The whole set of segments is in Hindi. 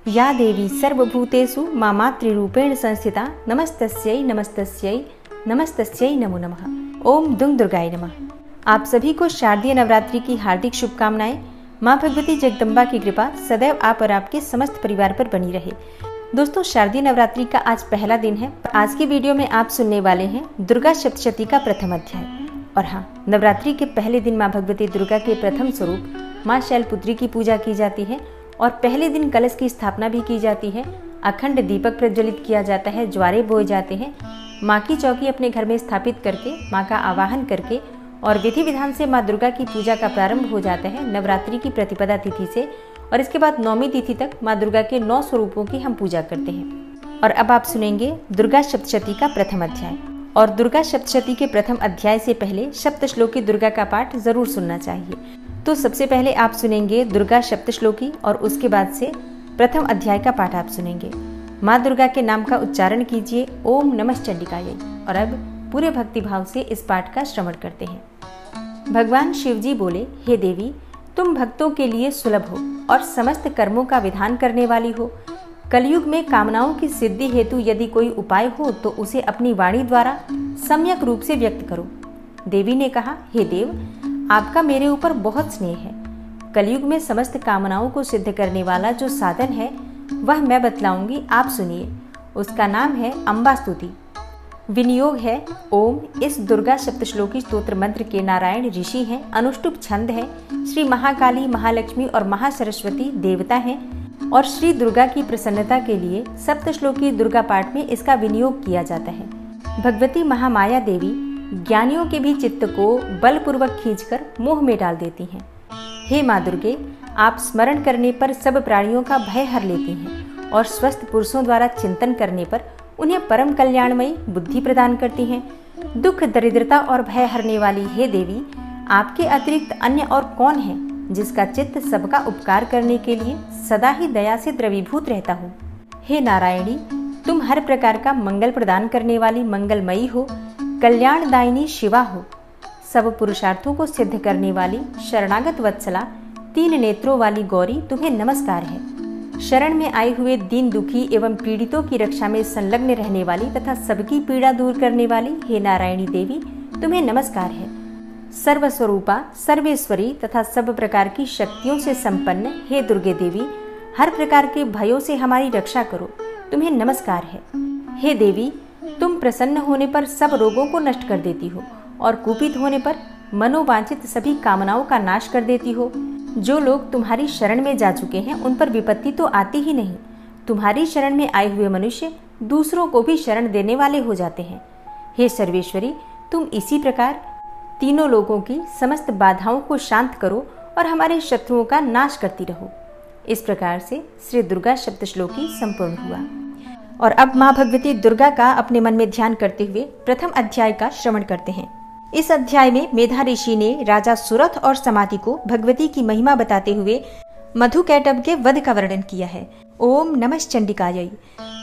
या देवी सर्वभूतेषु मातृरूपेण संस्थिता नमस्तस्यै नमस्तस्यै नमस्तस्यै नमो नमः। ओम दुंग दुर्गाय नमः। आप सभी को शारदीय नवरात्रि की हार्दिक शुभकामनाएं। माँ भगवती जगदम्बा की कृपा सदैव आप और आपके समस्त परिवार पर बनी रहे। दोस्तों, शारदीय नवरात्रि का आज पहला दिन है। आज की वीडियो में आप सुनने वाले हैं दुर्गा सप्तशती का प्रथम अध्याय। और हाँ, नवरात्रि के पहले दिन माँ भगवती दुर्गा के प्रथम स्वरूप माँ शैलपुत्री की पूजा की जाती है और पहले दिन कलश की स्थापना भी की जाती है। अखंड दीपक प्रज्वलित किया जाता है, ज्वारे बोए जाते हैं। माँ की चौकी अपने घर में स्थापित करके माँ का आवाहन करके और विधि विधान से माँ दुर्गा की पूजा का प्रारंभ हो जाता है नवरात्रि की प्रतिपदा तिथि से। और इसके बाद नौमी तिथि तक माँ दुर्गा के 9 स्वरूपों की हम पूजा करते हैं। और अब आप सुनेंगे दुर्गा सप्तशती का प्रथम अध्याय। और दुर्गा सप्तशती के प्रथम अध्याय से पहले सप्तश्लोकी दुर्गा का पाठ जरूर सुनना चाहिए। तो सबसे पहले आप सुनेंगे दुर्गा सप्तश्लोकी और उसके बाद से प्रथम अध्याय का पाठ आप सुनेंगे। माँ दुर्गा के नाम का उच्चारण कीजिए, ओम नमः चंडिकायै। और अब पूरे भक्तिभाव से इस पाठ का श्रवण करते हैं। भगवान शिव जी बोले, हे देवी, तुम भक्तों के लिए सुलभ हो और समस्त कर्मों का विधान करने वाली हो। कलयुग में कामनाओं की सिद्धि हेतु यदि कोई उपाय हो तो उसे अपनी वाणी द्वारा सम्यक रूप से व्यक्त करो। देवी ने कहा, हे देव, आपका मेरे ऊपर बहुत स्नेह है। कलयुग में समस्त कामनाओं को सिद्ध करने वाला जो साधन है वह मैं बतलाऊंगी, आप सुनिए। उसका नाम है अम्बा स्तुति। विनियोग है ओम। इस दुर्गा सप्तश्लोकी स्तोत्र मंत्र के नारायण ऋषि हैं। अनुष्टुप छंद है। श्री महाकाली, महालक्ष्मी और महासरस्वती देवता हैं और श्री दुर्गा की प्रसन्नता के लिए सप्तश्लोकी दुर्गा पाठ में इसका विनियोग किया जाता है। भगवती महामाया देवी ज्ञानियों के भी चित्त को बलपूर्वक खींचकर मोह में डाल देती हैं। हे माँ दुर्गे, आप स्मरण करने पर सब प्राणियों का भय हर लेती हैं और स्वस्थ पुरुषों द्वारा चिंतन करने पर उन्हें परम कल्याणमयी बुद्धि प्रदान करती हैं। दुख, दरिद्रता और भय हरने वाली हे देवी, आपके अतिरिक्त अन्य और कौन है जिसका चित्त सबका उपकार करने के लिए सदा ही दया से द्रवीभूत रहता हो। हे नारायणी, तुम हर प्रकार का मंगल प्रदान करने वाली मंगलमयी हो, कल्याणदायिनी शिवा हो। सब पुरुषार्थों को सिद्ध करने वाली शरणागत वत्सला, 3 नेत्रों वाली गौरी, तुम्हें नमस्कार है। शरण में आए हुए दीन दुखी एवं पीड़ितों की रक्षा में संलग्न रहने वाली तथा सबकी पीड़ा दूर करने वाली हे नारायणी देवी, तुम्हें नमस्कार है। सर्वस्वरूपा, सर्वेश्वरी तथा सब प्रकार की शक्तियों से संपन्न हे दुर्गे देवी, हर प्रकार के भयों से हमारी रक्षा करो, तुम्हें नमस्कार है। हे देवी, तुम प्रसन्न होने पर सब रोगों को नष्ट कर देती हो और कुपित होने पर मनोवांछित सभी कामनाओं का नाश कर देती हो। जो लोग तुम्हारी शरण में जा चुके हैं उन पर विपत्ति तो आती ही नहीं। तुम्हारी शरण में आए हुए मनुष्य दूसरों को भी शरण देने वाले हो जाते हैं। हे सर्वेश्वरी, तुम इसी प्रकार तीनों लोगों की समस्त बाधाओं को शांत करो और हमारे शत्रुओं का नाश करती रहो। इस प्रकार से श्री दुर्गा सप्तश्लोकी संपूर्ण हुआ। और अब माँ भगवती दुर्गा का अपने मन में ध्यान करते हुए प्रथम अध्याय का श्रवण करते हैं। इस अध्याय में मेधा ऋषि ने राजा सुरथ और समाति को भगवती की महिमा बताते हुए मधुकैटभ के वध का वर्णन किया है। ओम नमः चंडिकायै।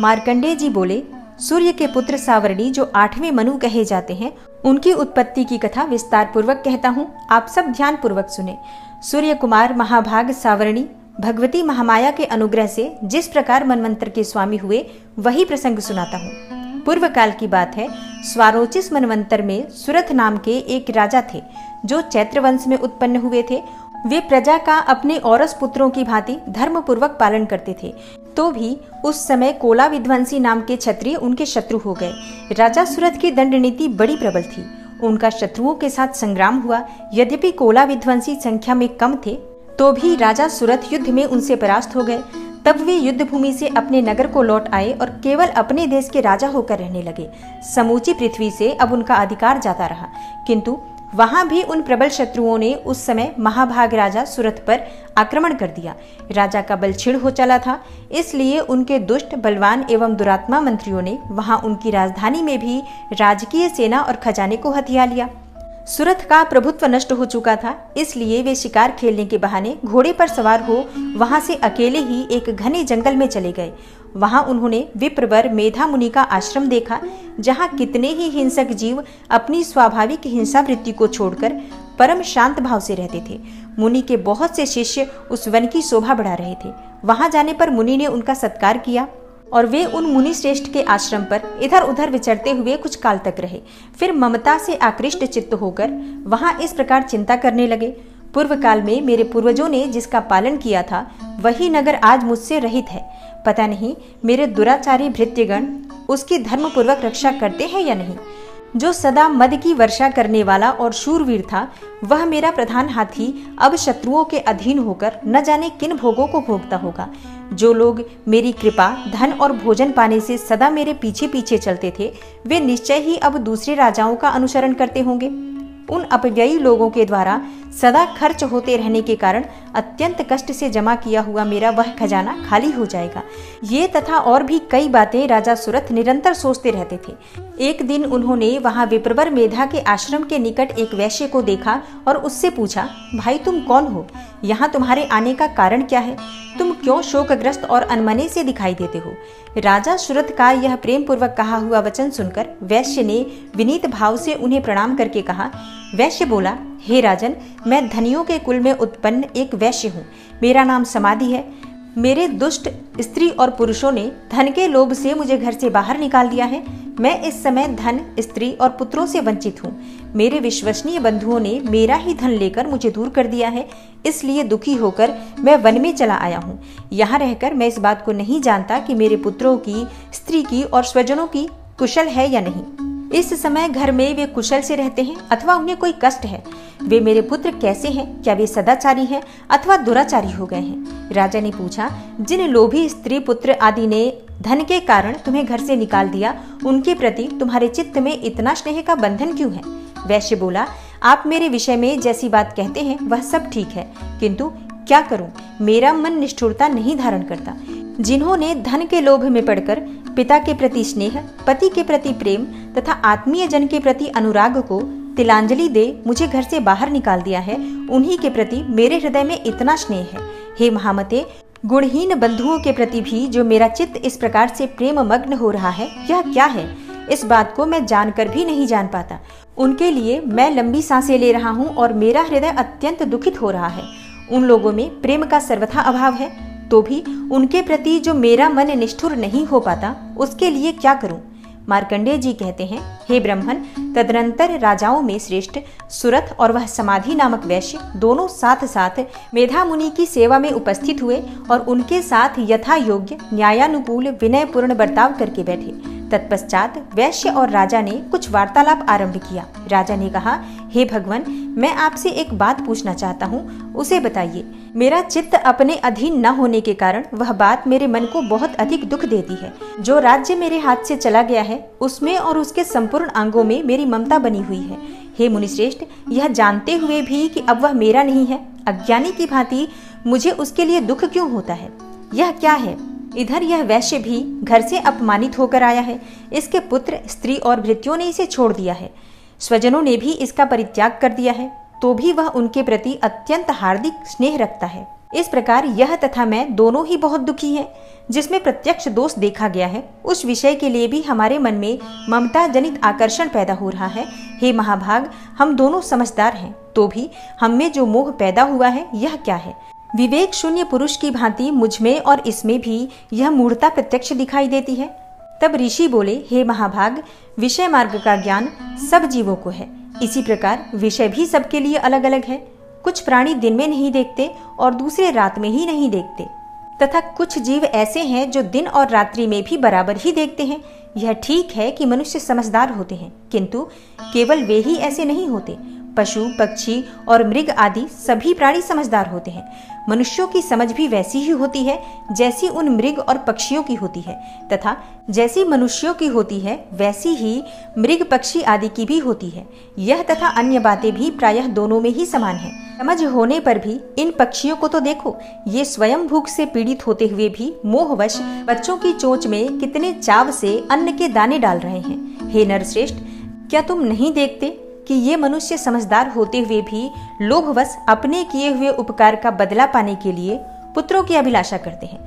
मार्कंडेय जी बोले, सूर्य के पुत्र सावरणी जो 8वें मनु कहे जाते हैं, उनकी उत्पत्ति की कथा विस्तार पूर्वक कहता हूँ, आप सब ध्यान पूर्वक सुने। सूर्य कुमार महाभाग सावरणी भगवती महामाया के अनुग्रह से जिस प्रकार मनवंतर के स्वामी हुए वही प्रसंग सुनाता हूँ। पूर्व काल की बात है। स्वारोचिस मनवंतर में सुरथ नाम के एक राजा थे जो चैत्र वंश में उत्पन्न हुए थे। वे प्रजा का अपने औरस पुत्रों की भांति धर्म पूर्वक पालन करते थे। तो भी उस समय कोला विध्वंसी नाम के क्षत्रिय उनके शत्रु हो गए। राजा सुरथ की दंड नीति बड़ी प्रबल थी। उनका शत्रुओं के साथ संग्राम हुआ। यद्यपि कोला विध्वंसी संख्या में कम थे तो भी राजा सुरथ युद्ध में उनसे परास्त हो गए। तब वे युद्ध भूमि से अपने नगर को लौट आए और केवल अपने देश के राजा होकर रहने लगे। समूची पृथ्वी से अब उनका अधिकार जाता रहा, किंतु वहां भी उन प्रबल शत्रुओं ने उस समय महाभाग राजा सुरथ पर आक्रमण कर दिया। राजा का बल क्षीण हो चला था, इसलिए उनके दुष्ट, बलवान एवं दुरात्मा मंत्रियों ने वहां उनकी राजधानी में भी राजकीय सेना और खजाने को हथिया लिया। सुरथ का प्रभुत्व नष्ट हो चुका था, इसलिए वे शिकार खेलने के बहाने घोड़े पर सवार हो वहां से अकेले ही एक घने जंगल में चले गए। वहां उन्होंने विप्रवर मेधा मुनि का आश्रम देखा, जहां कितने ही हिंसक जीव अपनी स्वाभाविक हिंसा वृत्ति को छोड़कर परम शांत भाव से रहते थे। मुनि के बहुत से शिष्य उस वन की शोभा बढ़ा रहे थे। वहां जाने पर मुनि ने उनका सत्कार किया और वे उन मुनि श्रेष्ठ के आश्रम पर इधर उधर विचरते हुए कुछ काल तक रहे। फिर ममता से आकृष्ट चित्त होकर वहां इस प्रकार चिंता करने लगे, पूर्व काल में मेरे पूर्वजों ने जिसका पालन किया था वही नगर आज मुझसे रहित है। पता नहीं मेरे दुराचारी भृत्यगण उसकी धर्म पूर्वक रक्षा करते हैं या नहीं। जो सदा मद की वर्षा करने वाला और शूरवीर था, वह मेरा प्रधान हाथी अब शत्रुओं के अधीन होकर न जाने किन भोगों को भोगता होगा। जो लोग मेरी कृपा, धन और भोजन पाने से सदा मेरे पीछे पीछे चलते थे, वे निश्चय ही अब दूसरे राजाओं का अनुसरण करते होंगे। उन अपव्ययी लोगों के द्वारा सदा खर्च होते रहने के कारण अत्यंत कष्ट से जमा किया हुआ मेरा वह खजाना खाली हो जाएगा। ये तथा और भी कई बातें राजा सुरथ निरंतर सोचते रहते थे। एक दिन उन्होंने वहां विप्रवर मेधा के आश्रम के निकट एक वैश्य को देखा और उससे पूछा, भाई तुम कौन हो? यहाँ तुम्हारे आने का कारण क्या है? तुम क्यों शोकग्रस्त और अनमने से दिखाई देते हो? राजा सुरथ का यह प्रेम पूर्वक कहा हुआ वचन सुनकर वैश्य ने विनीत भाव से उन्हें प्रणाम करके कहा। वैश्य बोला, हे राजन, मैं धनियों के कुल में उत्पन्न एक वैश्य हूँ। मेरा नाम समाधि है। मेरे दुष्ट स्त्री और पुरुषों ने धन के लोभ से मुझे घर से बाहर निकाल दिया है। मैं इस समय धन, स्त्री और पुत्रों से वंचित हूँ। मेरे विश्वसनीय बंधुओं ने मेरा ही धन लेकर मुझे दूर कर दिया है, इसलिए दुखी होकर मैं वन में चला आया हूँ। यहाँ रहकर मैं इस बात को नहीं जानता कि मेरे पुत्रों की, स्त्री की और स्वजनों की कुशल है या नहीं। इस समय घर में वे कुशल से रहते हैं अथवा उन्हें कोई कष्ट है। वे मेरे पुत्र कैसे हैं? क्या वे सदाचारी हैं अथवा दुराचारी हो गए हैं? राजा ने पूछा, जिन लोभी स्त्री पुत्र आदि ने धन के कारण तुम्हें घर से निकाल दिया, उनके प्रति तुम्हारे चित्त में इतना स्नेह का बंधन क्यों है? वैश्य बोला, आप मेरे विषय में जैसी बात कहते हैं वह सब ठीक है, किंतु क्या करूं, मेरा मन निष्ठुरता नहीं धारण करता। जिन्होंने धन के लोभ में पड़कर पिता के प्रति स्नेह, पति के प्रति प्रेम तथा आत्मीय जन के प्रति अनुराग को तिलांजलि दे मुझे घर से बाहर निकाल दिया है, उन्हीं के प्रति मेरे हृदय में इतना स्नेह है। हे महामते, गुणहीन बंधुओं के प्रति भी जो मेरा चित्त इस प्रकार से प्रेम मग्न हो रहा है, यह क्या है? इस बात को मैं जानकर भी नहीं जान पाता। उनके लिए मैं लंबी सांसें ले रहा हूँ और मेरा हृदय अत्यंत दुखित हो रहा है। उन लोगों में प्रेम का सर्वथा अभाव है, तो भी उनके प्रति जो मेरा मन निष्ठुर नहीं हो पाता, उसके लिए क्या करूं? मार्कंडेय जी कहते हैं, हे ब्रह्मन, तदनंतर राजाओं में श्रेष्ठ सुरथ और वह समाधि नामक वैश्य दोनों साथ साथ मेधा मुनि की सेवा में उपस्थित हुए और उनके साथ यथा योग्य न्यायानुकूल विनयपूर्ण बर्ताव करके बैठे। तत्पश्चात वैश्य और राजा ने कुछ वार्तालाप आरंभ किया। राजा ने कहा, हे भगवान, मैं आपसे एक बात पूछना चाहता हूँ, उसे बताइए। मेरा चित्त अपने अधीन न होने के कारण वह बात मेरे मन को बहुत अधिक दुख देती है। जो राज्य मेरे हाथ से चला गया है, उसमें और उसके संपूर्ण अंगों में मेरी ममता बनी हुई है। हे मुनिश्रेष्ठ, यह जानते हुए भी कि अब वह मेरा नहीं है, अज्ञानी की भांति मुझे उसके लिए दुख क्यों होता है? यह क्या है? इधर यह वैश्य भी घर से अपमानित होकर आया है। इसके पुत्र, स्त्री और भृत्यों ने इसे छोड़ दिया है। स्वजनों ने भी इसका परित्याग कर दिया है, तो भी वह उनके प्रति अत्यंत हार्दिक स्नेह रखता है। इस प्रकार यह तथा मैं दोनों ही बहुत दुखी हैं। जिसमें प्रत्यक्ष दोष देखा गया है, उस विषय के लिए भी हमारे मन में ममता जनित आकर्षण पैदा हो रहा है। हे महाभाग, हम दोनों समझदार हैं, तो भी हम में जो मोह पैदा हुआ है, यह क्या है? विवेक शून्य पुरुष की भांति मुझमें और इसमें भी यह मूढ़ता प्रत्यक्ष दिखाई देती है। तब ऋषि बोले, हे महाभाग, विषय मार्ग का ज्ञान सब जीवों को है। इसी प्रकार विषय भी सबके लिए अलग अलग है। कुछ प्राणी दिन में नहीं देखते और दूसरे रात में ही नहीं देखते, तथा कुछ जीव ऐसे हैं जो दिन और रात्रि में भी बराबर ही देखते हैं। यह ठीक है कि मनुष्य समझदार होते हैं, किंतु केवल वे ही ऐसे नहीं होते। पशु, पक्षी और मृग आदि सभी प्राणी समझदार होते हैं। मनुष्यों की समझ भी वैसी ही होती है जैसी उन मृग और पक्षियों की होती है, तथा जैसी मनुष्यों की होती है वैसी ही मृग, पक्षी आदि की भी होती है। यह तथा अन्य बातें भी प्रायः दोनों में ही समान है। समझ होने पर भी इन पक्षियों को तो देखो, ये स्वयं भूख से पीड़ित होते हुए भी मोहवश बच्चों की चोंच में कितने चाव से अन्न के दाने डाल रहे हैं। हे नरश्रेष्ठ, क्या तुम नहीं देखते कि ये मनुष्य समझदार होते हुए भी लोभवश अपने किए हुए उपकार का बदला पाने के लिए पुत्रों की अभिलाषा करते हैं?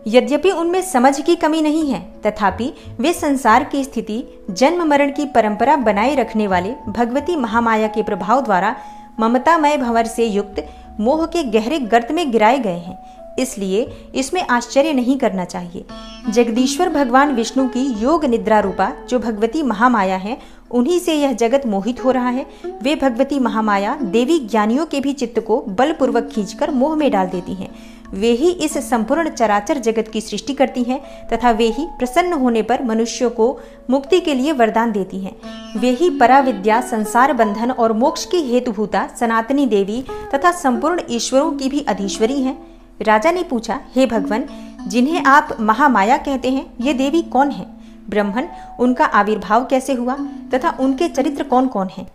यद्यपि उनमें समझ की कमी नहीं है, तथापि वे संसार की स्थिति, जन्म मरण की परंपरा बनाए रखने वाले भगवती महामाया के प्रभाव द्वारा ममतामय भंवर से युक्त मोह के गहरे गर्त में गिराए गए हैं। इसलिए इसमें आश्चर्य नहीं करना चाहिए। जगदीश्वर भगवान विष्णु की योग निद्रा रूपा जो भगवती महामाया है, उन्हीं से यह जगत मोहित हो रहा है। वे भगवती महामाया देवी ज्ञानियों के भी चित्त को बलपूर्वक खींचकर मोह में डाल देती हैं। वे ही इस संपूर्ण चराचर जगत की सृष्टि करती हैं तथा वे ही प्रसन्न होने पर मनुष्यों को मुक्ति के लिए वरदान देती हैं। वे ही पराविद्या, संसार बंधन और मोक्ष की हेतुभूता सनातनी देवी तथा संपूर्ण ईश्वरों की भी अधीश्वरी हैं। राजा ने पूछा, हे भगवान, जिन्हें आप महामाया कहते हैं, ये देवी कौन है? ब्राह्मण, उनका आविर्भाव कैसे हुआ तथा उनके चरित्र कौन कौन हैं?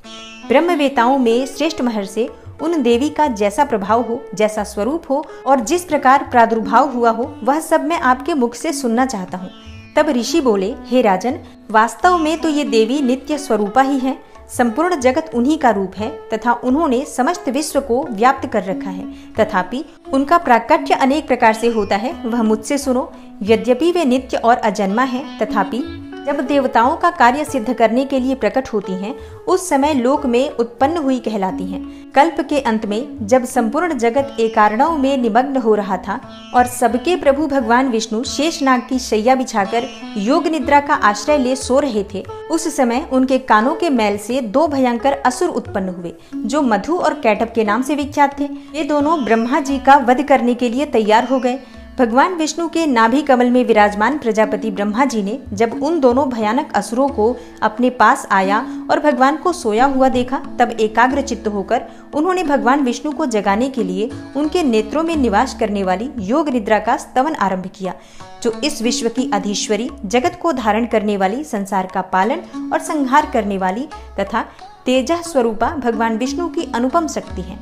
ब्रह्मवेताओं में श्रेष्ठ महर्षि उन देवी का जैसा प्रभाव हो, जैसा स्वरूप हो और जिस प्रकार प्रादुर्भाव हुआ हो, वह सब मैं आपके मुख से सुनना चाहता हूँ। तब ऋषि बोले, हे राजन, वास्तव में तो ये देवी नित्य स्वरूपा ही है। संपूर्ण जगत उन्हीं का रूप है तथा उन्होंने समस्त विश्व को व्याप्त कर रखा है। तथापि उनका प्राकट्य अनेक प्रकार से होता है, वह मुझसे सुनो। यद्यपि वे नित्य और अजन्मा है, तथापि जब देवताओं का कार्य सिद्ध करने के लिए प्रकट होती हैं, उस समय लोक में उत्पन्न हुई कहलाती हैं। कल्प के अंत में जब संपूर्ण जगत एकारणों में निमग्न हो रहा था और सबके प्रभु भगवान विष्णु शेषनाग की शैया बिछाकर योग निद्रा का आश्रय ले सो रहे थे, उस समय उनके कानों के मैल से दो भयंकर असुर उत्पन्न हुए, जो मधु और कैटभ के नाम से विख्यात थे। वे दोनों ब्रह्मा जी का वध करने के लिए तैयार हो गए। भगवान विष्णु के नाभि कमल में विराजमान प्रजापति ब्रह्मा जी ने जब उन दोनों भयानक असुरों को अपने पास आया और भगवान को सोया हुआ देखा, तब एकाग्र चित्त होकर उन्होंने भगवान विष्णु को जगाने के लिए उनके नेत्रों में निवास करने वाली योग निद्रा का स्तवन आरंभ किया, जो इस विश्व की अधीश्वरी, जगत को धारण करने वाली, संसार का पालन और संहार करने वाली तथा तेजः स्वरूपा भगवान विष्णु की अनुपम शक्ति है।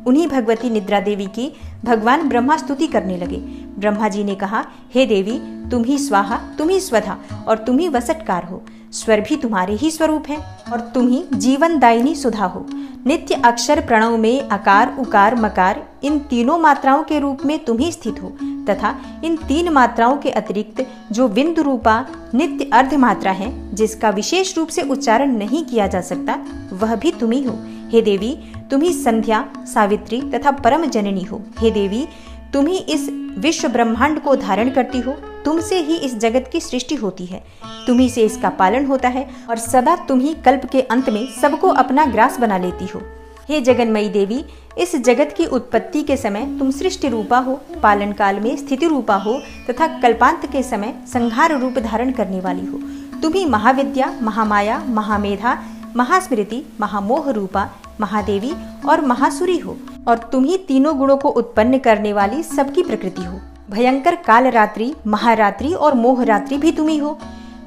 उन्हीं भगवती निद्रा देवी की भगवान ब्रह्मा स्तुति करने लगे। ब्रह्मा जी ने कहा, हे देवी, तुम ही स्वाहा, तुम ही स्वधा और तुम ही वसटकार हो। स्वर भी तुम्हारे ही स्वरूप है और तुम ही जीवन दायिनी सुधा हो। नित्य अक्षर प्रणव में अकार, उकार, मकार, इन तीनों मात्राओं के रूप में तुम ही स्थित हो तथा इन तीन मात्राओं के अतिरिक्त जो बिंदु रूपा नित्य अर्ध मात्रा है, जिसका विशेष रूप से उच्चारण नहीं किया जा सकता, वह भी तुम ही हो। हे देवी, तुम ही संध्या, सावित्री तथा परम जननी हो। हे देवी, तुम ही इस विश्व ब्रह्मांड को धारण करती हो। तुमसे ही इस जगत की सृष्टि होती है, तुम ही से इसका पालन होता है और सदा तुम ही कल्प के अंत में सबको अपना ग्रास बना लेती हो। हे जगन्मयी देवी, इस जगत की उत्पत्ति के समय तुम सृष्टि रूपा हो, पालन काल में स्थिति रूपा हो तथा कल्पांत के समय संहार रूप धारण करने वाली हो। तुम ही महाविद्या, महामाया, महामेधा, महास्मृति, महामोह रूपा, महादेवी और महासुरी हो और तुम ही तीनों गुणों को उत्पन्न करने वाली सबकी प्रकृति हो। भयंकर काल रात्रि, महारात्रि और मोह रात्रि भी तुम ही हो।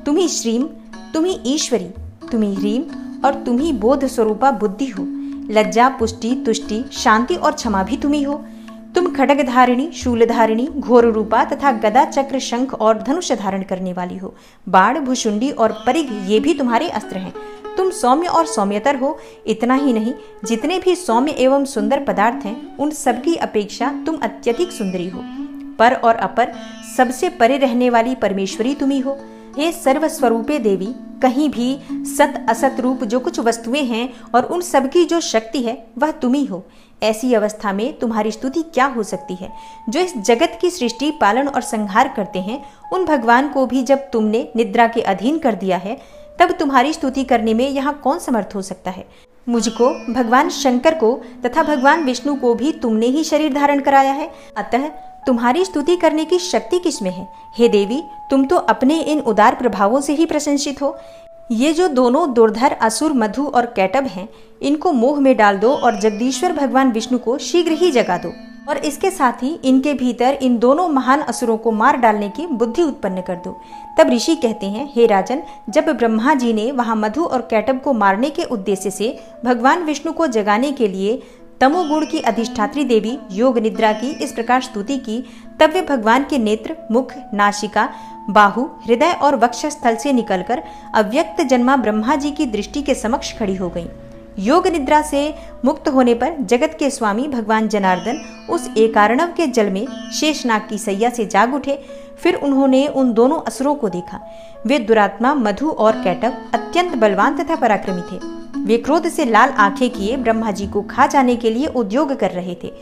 तुम ही श्रीम, तुम ही ईश्वरी, तुम ही ह्रीम और तुम ही बोध स्वरूपा बुद्धि हो। लज्जा, पुष्टि, तुष्टि, शांति और क्षमा भी तुम ही हो। तुम खड्ग धारिणी, शूल धारिणी, घोर रूपा तथा गदा, चक्र, शंख और धनुष धारण करने वाली हो। बाण, भुशुंडी और परिघ ये भी तुम्हारे अस्त्र हैं। तुम सौम्य और सौम्यतर हो। इतना ही नहीं, जितने भी सौम्य एवं सुंदर पदार्थ हैं, उन सबकी अपेक्षा तुम अत्यधिक सुंदरी हो। पर और अपर, सबसे परे रहने वाली परमेश्वरी तुम ही हो। हे सर्वस्वरूपे देवी, कहीं भी सत असत रूप जो कुछ वस्तुएं हैं और उन सबकी जो शक्ति है, वह तुम ही हो। ऐसी अवस्था में तुम्हारी स्तुति क्या हो सकती है? जो इस जगत की सृष्टि, पालन और संहार करते हैं, उन भगवान को भी जब तुमने निद्रा के अधीन कर दिया है, तब तुम्हारी स्तुति करने में यहाँ कौन समर्थ हो सकता है? मुझको, भगवान शंकर को तथा भगवान विष्णु को भी तुमने ही शरीर धारण कराया है, अतः तुम्हारी स्तुति करने की शक्ति किसमें है? हे देवी, तुम तो अपने इन उदार प्रभावों से ही प्रशंसित हो। ये जो दोनों दुर्धर असुर मधु और कैटभ हैं, इनको मोह में डाल दो और जगदीश्वर भगवान विष्णु को शीघ्र ही जगा दो और इसके साथ ही इनके भीतर इन दोनों महान असुरों को मार डालने की बुद्धि उत्पन्न कर दो। तब ऋषि कहते हैं, हे राजन, जब ब्रह्मा जी ने वहां मधु और कैटभ को मारने के उद्देश्य से भगवान विष्णु को जगाने के लिए तमोगुण की अधिष्ठात्री देवी योग निद्रा की इस प्रकार स्तुति की, तब वे भगवान के नेत्र, मुख, नासिका, बाहु, हृदय और वक्षस्थल से निकलकर अव्यक्त जन्मा ब्रह्मा जी की दृष्टि के समक्ष खड़ी हो गईं। योग निद्रा से मुक्त होने पर जगत के स्वामी भगवान जनार्दन उस एकारणव के जल में शेषनाग की सैया से जाग उठे। फिर उन्होंने उन दोनों असुरों को देखा। वे दुरात्मा मधु और कैटभ अत्यंत बलवान तथा पराक्रमी थे। वे क्रोध से लाल आंखें किए ब्रह्मा जी को खा जाने के लिए उद्योग कर रहे थे।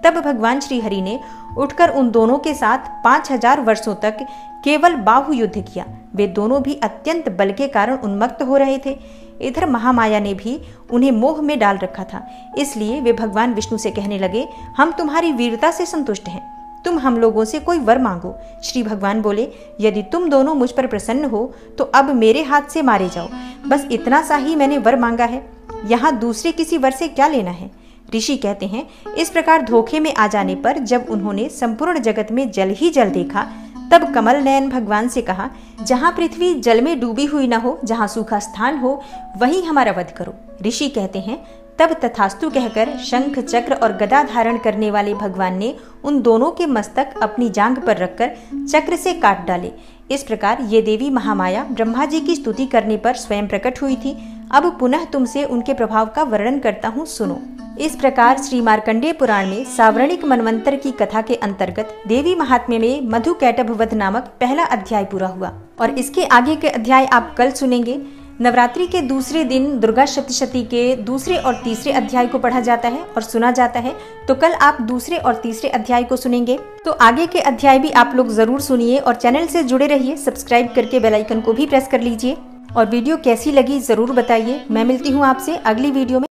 तब भगवान श्री हरि ने उठकर उन दोनों के साथ 5000 वर्षों तक केवल बाहु युद्ध किया। वे दोनों भी अत्यंत बल के कारण उन्मत्त हो रहे थे। इधर महामाया ने भी उन्हें मोह में डाल रखा था, इसलिए वे भगवान विष्णु से कहने लगे, हम तुम्हारी वीरता से संतुष्ट हैं, तुम हम लोगों से कोई वर मांगो। श्री भगवान बोले, यदि तुम दोनों मुझ पर प्रसन्न हो तो अब मेरे हाथ से मारे जाओ, बस इतना सा ही मैंने वर मांगा है, यहाँ दूसरे किसी वर से क्या लेना है। ऋषि कहते हैं, इस प्रकार धोखे में आ जाने पर जब उन्होंने संपूर्ण जगत में जल ही जल देखा, तब कमल नयन भगवान से कहा, जहाँ पृथ्वी जल में डूबी हुई न हो, जहाँ सूखा स्थान हो, वहीं हमारा वध करो। ऋषि कहते हैं, तब तथास्तु कहकर शंख चक्र और गदा धारण करने वाले भगवान ने उन दोनों के मस्तक अपनी जांघ पर रखकर चक्र से काट डाले। इस प्रकार ये देवी महामाया ब्रह्मा जी की स्तुति करने पर स्वयं प्रकट हुई थी। अब पुनः तुमसे उनके प्रभाव का वर्णन करता हूँ, सुनो। इस प्रकार श्री मार्कंडेय पुराण में सावर्णिक मनवंतर की कथा के अंतर्गत देवी महात्म्य में मधु कैटभ वध नामक पहला अध्याय पूरा हुआ और इसके आगे के अध्याय आप कल सुनेंगे। नवरात्रि के दूसरे दिन दुर्गा सप्तशती के दूसरे और तीसरे अध्याय को पढ़ा जाता है और सुना जाता है, तो कल आप दूसरे और तीसरे अध्याय को सुनेंगे। तो आगे के अध्याय भी आप लोग जरूर सुनिए और चैनल से जुड़े रहिए, सब्सक्राइब करके बेल आइकन को भी प्रेस कर लीजिए। और वीडियो कैसी लगी जरूर बताइए। मैं मिलती हूँ आपसे अगली वीडियो में।